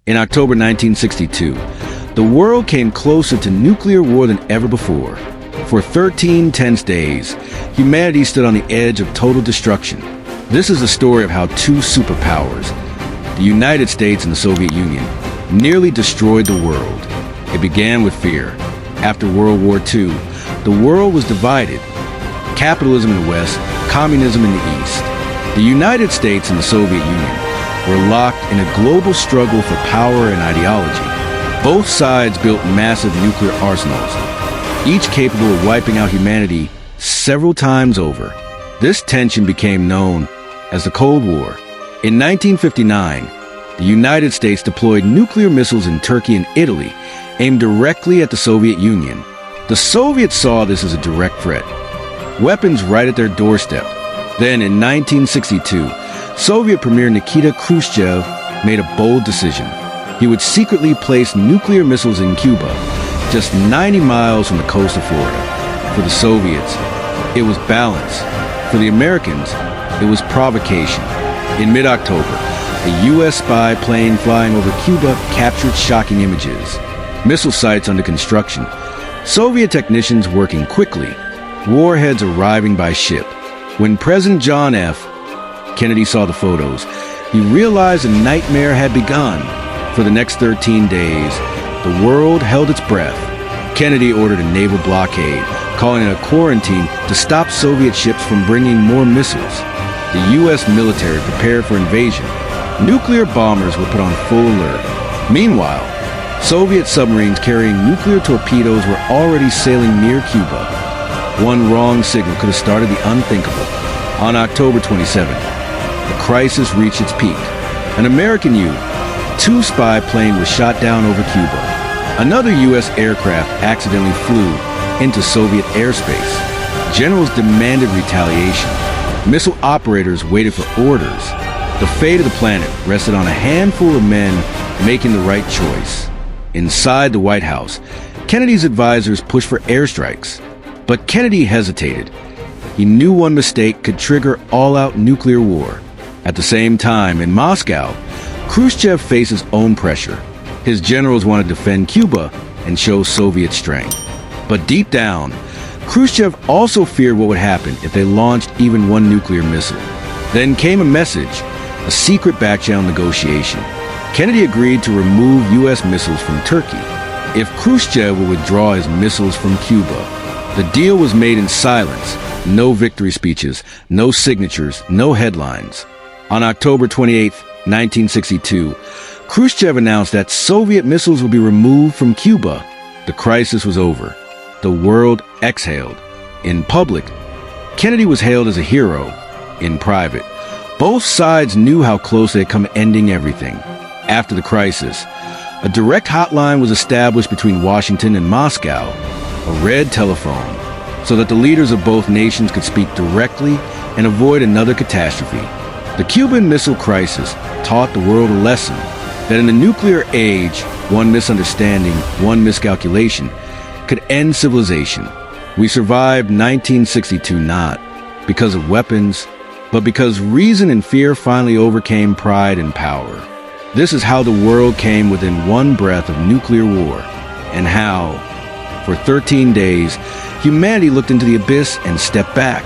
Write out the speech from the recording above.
In October 1962, the world came closer to nuclear war than ever before. For 13 tense days, humanity stood on the edge of total destruction. This is the story of how two superpowers, the United States and the Soviet Union, nearly destroyed the world. It began with fear. After World War II, the world was divided. Capitalism in the West, communism in the East. The United States and the Soviet Union were locked in a global struggle for power and ideology. Both sides built massive nuclear arsenals, each capable of wiping out humanity several times over. This tension became known as the Cold War. In 1959, the United States deployed nuclear missiles in Turkey and Italy, aimed directly at the Soviet Union. The Soviets saw this as a direct threat. Weapons right at their doorstep. Then, in 1962, Soviet Premier Nikita Khrushchev made a bold decision. He would secretly place nuclear missiles in Cuba, just 90 miles from the coast of Florida. For the Soviets, it was balance. For the Americans, it was provocation. In mid-October, a U.S. spy plane flying over Cuba captured shocking images. Missile sites under construction. Soviet technicians working quickly. Warheads arriving by ship. When President John F. Kennedy saw the photos, he realized a nightmare had begun. For the next 13 days, the world held its breath. Kennedy ordered a naval blockade, calling it a quarantine to stop Soviet ships from bringing more missiles. The U.S. military prepared for invasion. Nuclear bombers were put on full alert. Meanwhile, Soviet submarines carrying nuclear torpedoes were already sailing near Cuba. One wrong signal could have started the unthinkable. On October 27th, the crisis reached its peak. An American U-2 spy plane was shot down over Cuba. Another U.S. aircraft accidentally flew into Soviet airspace. Generals demanded retaliation. Missile operators waited for orders. The fate of the planet rested on a handful of men making the right choice. Inside the White House, Kennedy's advisors pushed for airstrikes. But Kennedy hesitated. He knew one mistake could trigger all-out nuclear war. At the same time, in Moscow, Khrushchev faced his own pressure. His generals wanted to defend Cuba and show Soviet strength. But deep down, Khrushchev also feared what would happen if they launched even one nuclear missile. Then came a message, a secret back-channel negotiation. Kennedy agreed to remove U.S. missiles from Turkey if Khrushchev would withdraw his missiles from Cuba. The deal was made in silence. No victory speeches, no signatures, no headlines. On October 28, 1962, Khrushchev announced that Soviet missiles would be removed from Cuba. The crisis was over. The world exhaled. In public, Kennedy was hailed as a hero. In private, both sides knew how close they had come ending everything. After the crisis, a direct hotline was established between Washington and Moscow, a red telephone, so that the leaders of both nations could speak directly and avoid another catastrophe. The Cuban Missile Crisis taught the world a lesson that in the nuclear age, one misunderstanding, one miscalculation could end civilization. We survived 1962 not because of weapons, but because reason and fear finally overcame pride and power. This is how the world came within one breath of nuclear war, and how, for 13 days, humanity looked into the abyss and stepped back.